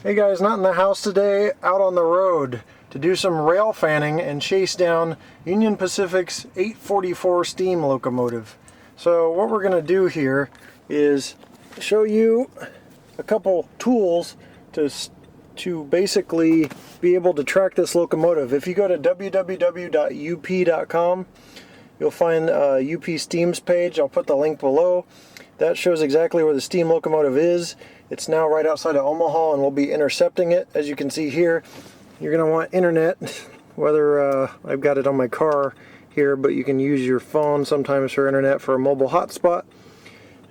Hey guys, not in the house today, out on the road to do some rail fanning and chase down Union Pacific's 844 steam locomotive. So what we're going to do here is show you a couple tools to basically be able to track this locomotive. If you go to www.up.com, you'll find UP Steam's page. I'll put the link below. That shows exactly where the steam locomotive is. It's now right outside of Omaha, and we'll be intercepting it. As you can see here, you're going to want internet, whether I've got it on my car here, but you can use your phone sometimes for internet for a mobile hotspot.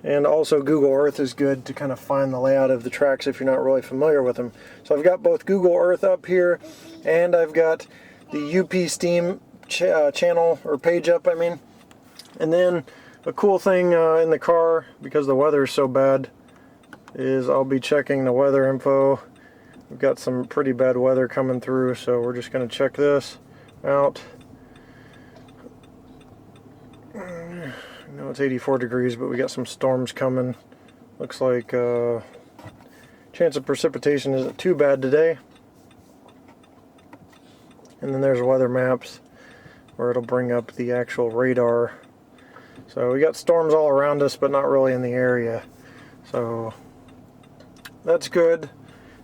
And also Google Earth is good to kind of find the layout of the tracks if you're not really familiar with them. So I've got both Google Earth up here, and I've got the UP Steam channel, or page up, I mean. And then a cool thing in the car, because the weather is so bad, is I'll be checking the weather info. We've got some pretty bad weather coming through, so we're just going to check this out. I know it's 84 degrees, but we got some storms coming. Looks like chance of precipitation isn't too bad today. And then there's weather maps where it'll bring up the actual radar. So we got storms all around us, but not really in the area. So that's good,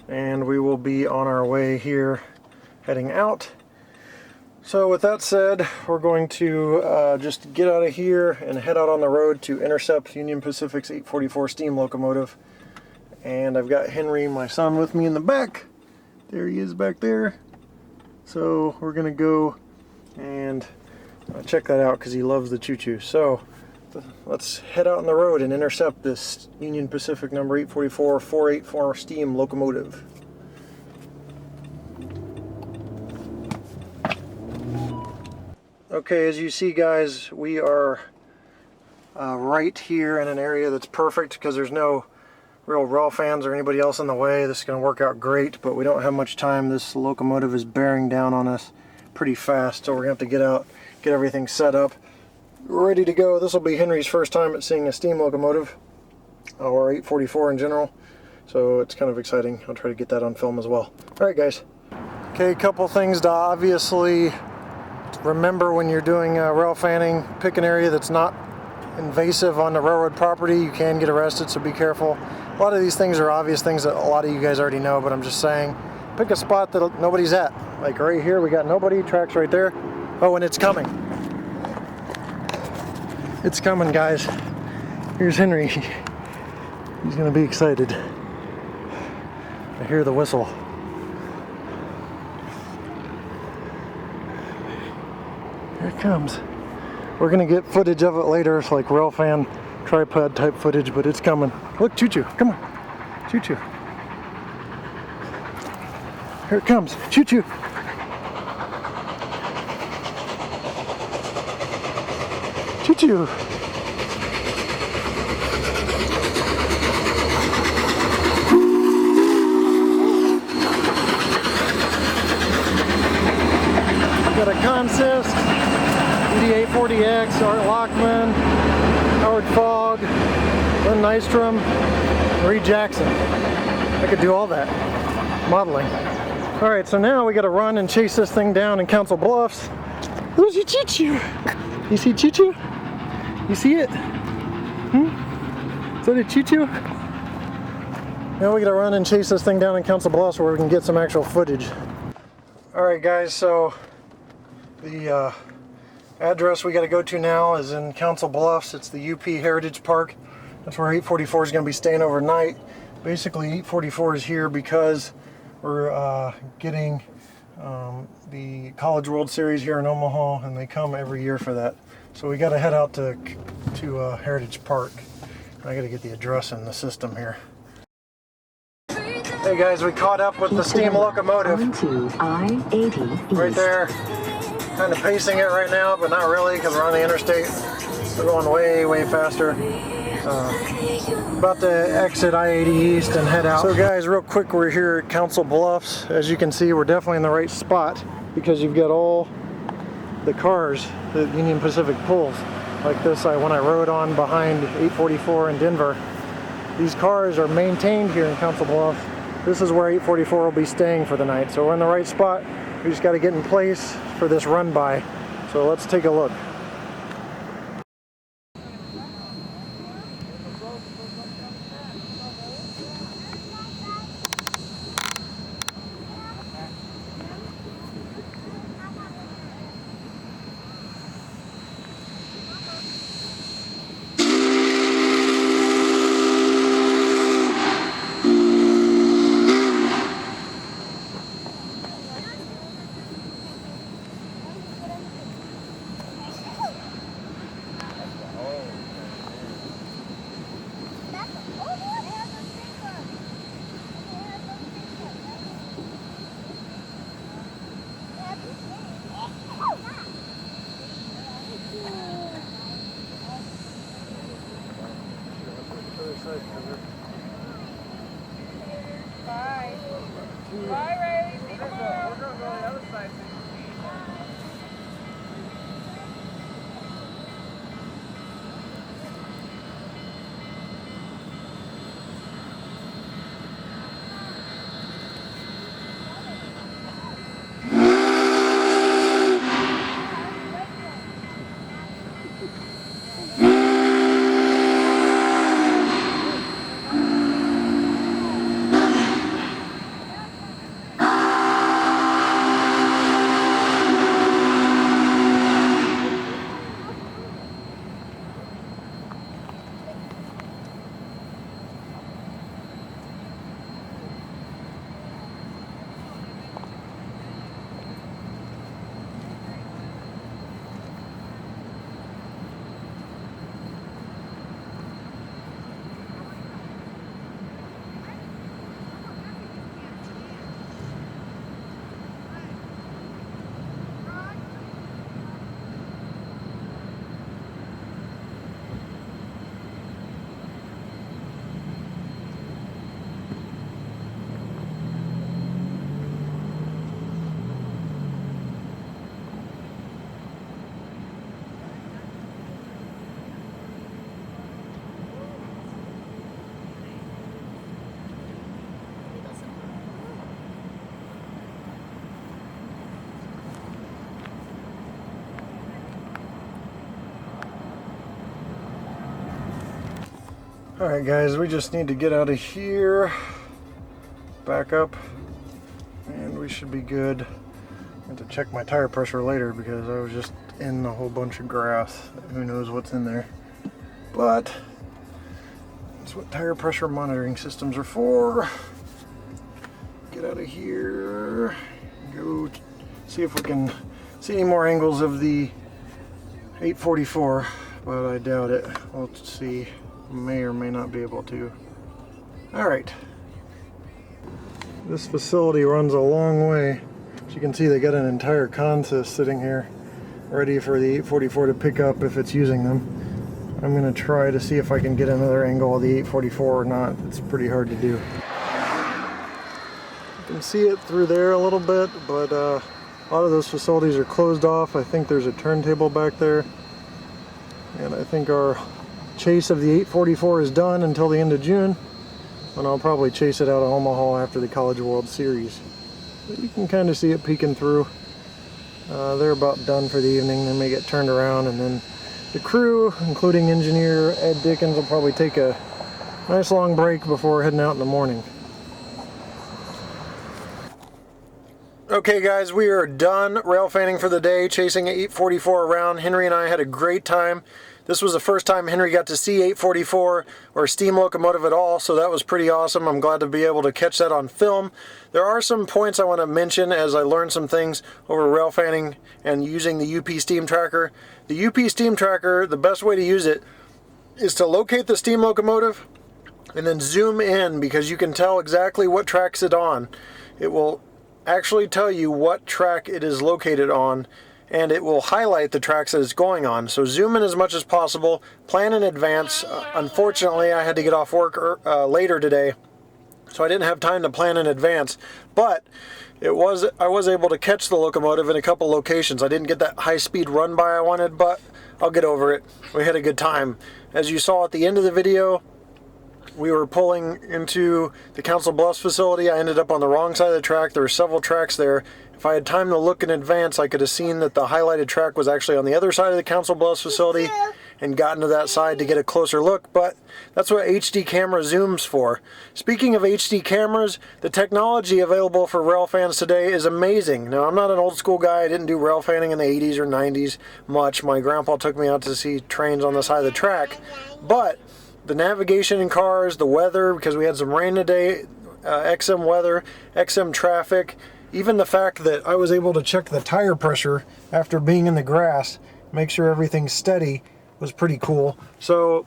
and we will be on our way here heading out. So with that said, we're going to just get out of here and head out on the road to intercept Union Pacific's 844 steam locomotive. And I've got Henry, my son, with me in the back. There he is back there. So we're gonna go and check that out because he loves the choo-choo. So let's head out on the road and intercept this Union Pacific number 844 484 steam locomotive. Okay, as you see guys, we are right here in an area that's perfect because there's no real rail fans or anybody else in the way. This is going to work out great, but we don't have much time. This locomotive is bearing down on us pretty fast, so we're going to have to get out, get everything set up, ready to go. This will be Henry's first time at seeing a steam locomotive, or 844 in general, so it's kind of exciting. I'll try to get that on film as well. Alright guys. Okay, a couple things to obviously remember when you're doing rail fanning. Pick an area that's not invasive on the railroad property. You can get arrested, so be careful. A lot of these things are obvious things that a lot of you guys already know, but I'm just saying, pick a spot that nobody's at. Like right here, we got nobody, tracks right there. Oh, and it's coming. It's coming, guys. Here's Henry. He's gonna be excited. I hear the whistle. Here it comes. We're gonna get footage of it later. It's like rail fan tripod type footage, but it's coming. Look, choo-choo, come on. Choo-choo. Here it comes, choo-choo. Choo-choo. Got a Consist, ED840X, Art Lockman, Howard Fogg, Lynn Nystrom, Marie Jackson. I could do all that. Modeling. Alright, so now we gotta run and chase this thing down in Council Bluffs. Who's your choo-choo? You see choo-choo? You see it? Is that a choo-choo? Now we gotta run and chase this thing down in Council Bluffs where we can get some actual footage. Alright guys, so the address we gotta go to now is in Council Bluffs. It's the UP Heritage Park. That's where 844 is gonna be staying overnight. Basically 844 is here because we're getting the College World Series here in Omaha, and they come every year for that. So we got to head out to Heritage Park. I got to get the address in the system here. Hey guys, we caught up with the steam locomotive. Right there. Kind of pacing it right now, but not really because we're on the interstate. We're going way, way faster. About to exit I-80 East and head out. So guys, real quick, we're here at Council Bluffs. As you can see, we're definitely in the right spot because you've got all the cars that Union Pacific pulls. Like this, when I rode on behind 844 in Denver. These cars are maintained here in Council Bluffs. this is where 844 will be staying for the night. So we're in the right spot. We just got to get in place for this run by. So let's take a look. Bye. Bye, Riley. See you tomorrow. We're going to go on the other side. Alright guys, we just need to get out of here, back up, and we should be good. I have to check my tire pressure later because I was just in a whole bunch of grass. Who knows what's in there. But that's what tire pressure monitoring systems are for. Get out of here, go see if we can see any more angles of the 844, but I doubt it. We'll see. May or may not be able to. Alright. This facility runs a long way. As you can see, they got an entire consist sitting here ready for the 844 to pick up if it's using them. I'm going to try to see if I can get another angle of the 844 or not. It's pretty hard to do. You can see it through there a little bit, but a lot of those facilities are closed off. I think there's a turntable back there. And I think our chase of the 844 is done until the end of June, and I'll probably chase it out of Omaha after the College World Series. But you can kind of see it peeking through. They're about done for the evening. They may get turned around, and then the crew, including engineer Ed Dickens, will probably take a nice long break before heading out in the morning. Okay guys, we are done rail fanning for the day, chasing 844 around. Henry and I had a great time. This was the first time Henry got to see 844 or a steam locomotive at all, so that was pretty awesome. I'm glad to be able to catch that on film. There are some points I want to mention as I learned some things over rail fanning and using the UP Steam Tracker. The UP Steam Tracker, the best way to use it is to locate the steam locomotive and then zoom in, because you can tell exactly what track's it on. It will actually tell you what track it is located on, and it will highlight the tracks that it's going on. So zoom in as much as possible, plan in advance. Unfortunately, I had to get off work later today, so I didn't have time to plan in advance, but I was able to catch the locomotive in a couple locations. I didn't get that high-speed run by I wanted, but I'll get over it. We had a good time. As you saw at the end of the video, we were pulling into the Council Bluffs facility. I ended up on the wrong side of the track. There were several tracks there. If I had time to look in advance, I could have seen that the highlighted track was actually on the other side of the Council Bluffs facility and gotten to that side to get a closer look, but that's what HD camera zooms for. Speaking of HD cameras, the technology available for rail fans today is amazing. Now, I'm not an old school guy. I didn't do rail fanning in the 80s or 90s much. My grandpa took me out to see trains on the side of the track, but the navigation in cars, the weather, because we had some rain today, XM weather, XM traffic, even the fact that I was able to check the tire pressure after being in the grass, make sure everything's steady, was pretty cool. So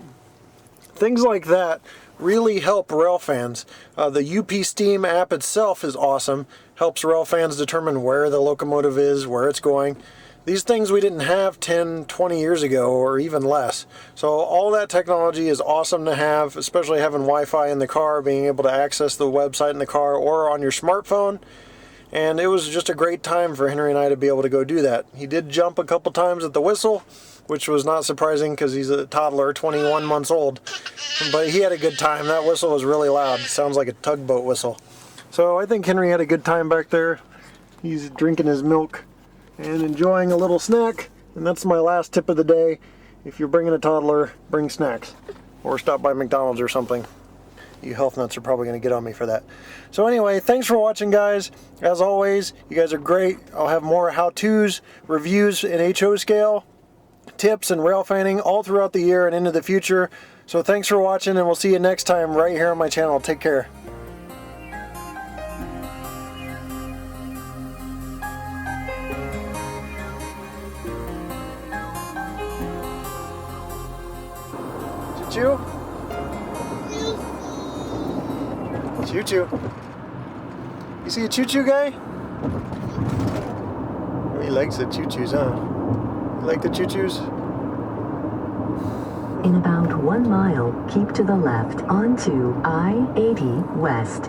things like that really help rail fans. The UP Steam app itself is awesome, helps rail fans determine where the locomotive is, where it's going. These things we didn't have 10, 20 years ago, or even less. So all that technology is awesome to have, especially having Wi-Fi in the car, being able to access the website in the car or on your smartphone. And it was just a great time for Henry and I to be able to go do that. He did jump a couple times at the whistle, which was not surprising because he's a toddler, 21 months old. But he had a good time. That whistle was really loud. It sounds like a tugboat whistle. So I think Henry had a good time back there. He's drinking his milk and enjoying a little snack. And that's my last tip of the day. If you're bringing a toddler, bring snacks. Or stop by McDonald's or something. You health nuts are probably going to get on me for that. So anyway, thanks for watching, guys. As always, you guys are great. I'll have more how-tos, reviews in HO scale, tips and rail fanning all throughout the year and into the future. So thanks for watching, and we'll see you next time right here on my channel. Take care. Choo-choo? Choo-choo. You see a choo-choo guy? Oh, he likes the choo-choos, huh? You like the choo-choos? In about 1 mile, keep to the left onto I-80 West.